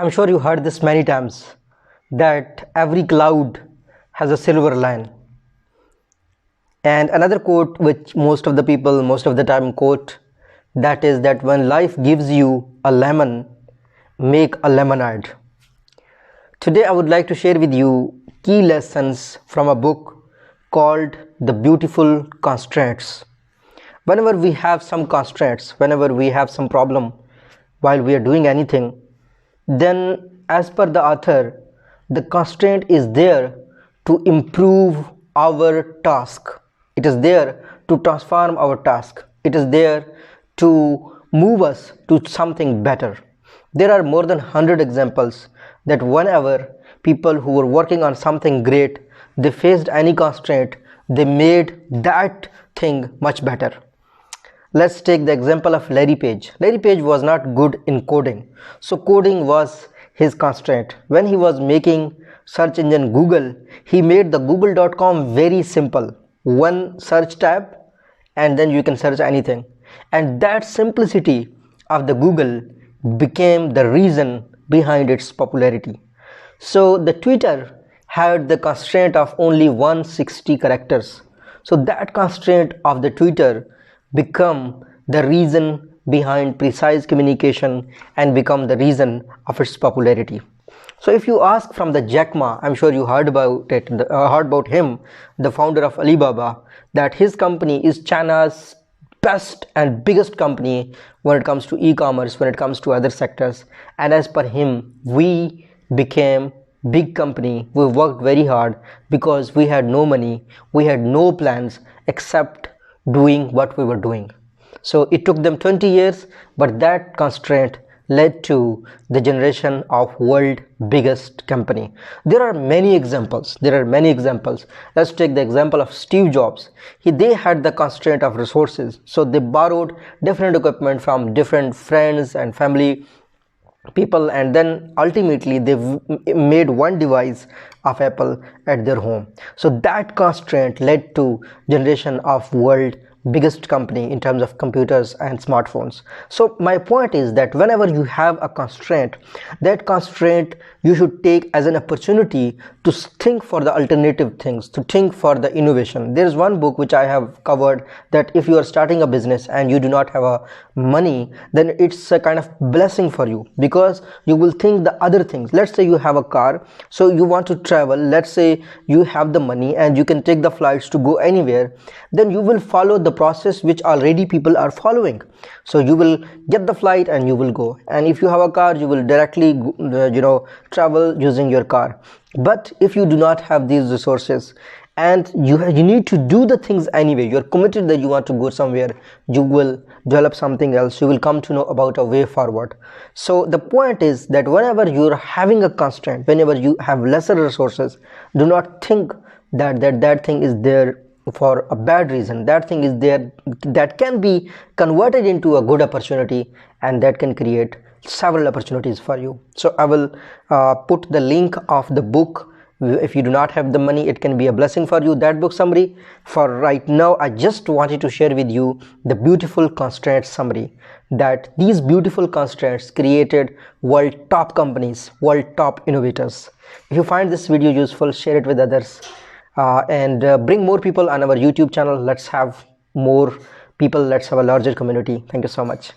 I'm sure you heard this many times that every cloud has a silver line. And another quote which most of the people most of the time quote, that is that when life gives you a lemon, make a lemonade. Today I would like to share with you key lessons from a book called The Beautiful Constraints. Whenever we have some constraints, whenever we have some problem while we are doing anything, then as per the author, the constraint is there to improve our task. It is there to transform our task. It is there to move us to something better. There are more than 100 examples that whenever people who were working on something great, they faced any constraint, they made that thing much better. Let's take the example of Larry Page. Larry Page was not good in coding, so coding was his constraint. When he was making search engine Google, he made the google.com very simple. One search tab and then you can search anything. And that simplicity of the Google became the reason behind its popularity. So the Twitter had the constraint of only 160 characters. So that constraint of the Twitter become the reason behind precise communication and become the reason of its popularity. So if you ask from the Jack Ma, I'm sure you heard about it, heard about him, the founder of Alibaba, that his company is China's best and biggest company when it comes to e-commerce, when it comes to other sectors. And as per him, we became big company. We worked very hard because we had no money, we had no plans except doing what we were doing. So it took them 20 years, but that constraint led to the generation of world biggest company. There are many examples. Let's take the example of Steve Jobs. They had the constraint of resources, so they borrowed different equipment from different friends and family people, and then ultimately they made one device of Apple at their home. So that constraint led to generation of world biggest company in terms of computers and smartphones. So my point is that whenever you have a constraint, that constraint you should take as an opportunity to think for the alternative things, to think for the innovation. There is one book which I have covered that if you are starting a business and you do not have a money, then it's a kind of blessing for you, because you will think the other things. Let's say you have a car, so you want to travel. Let's say you have the money and you can take the flights to go anywhere, then you will follow the process which already people are following. So you will get the flight and you will go, and if you have a car, you will directly travel using your car. But if you do not have these resources and you need to do the things anyway, you're committed that you want to go somewhere, you will develop something else, you will come to know about a way forward. So the point is that whenever you're having a constraint, whenever you have lesser resources, do not think that thing is there for a bad reason. That thing is there that can be converted into a good opportunity, and that can create several opportunities for you. So I will put the link of the book. If you do not have the money, it can be a blessing for you, that book summary. For right now, I just wanted to share with you the beautiful constraint summary, that these beautiful constraints created world top companies, world top innovators. If you find this video useful, share it with others, and bring more people on our YouTube channel. Let's have more people, let's have a larger community. Thank you so much.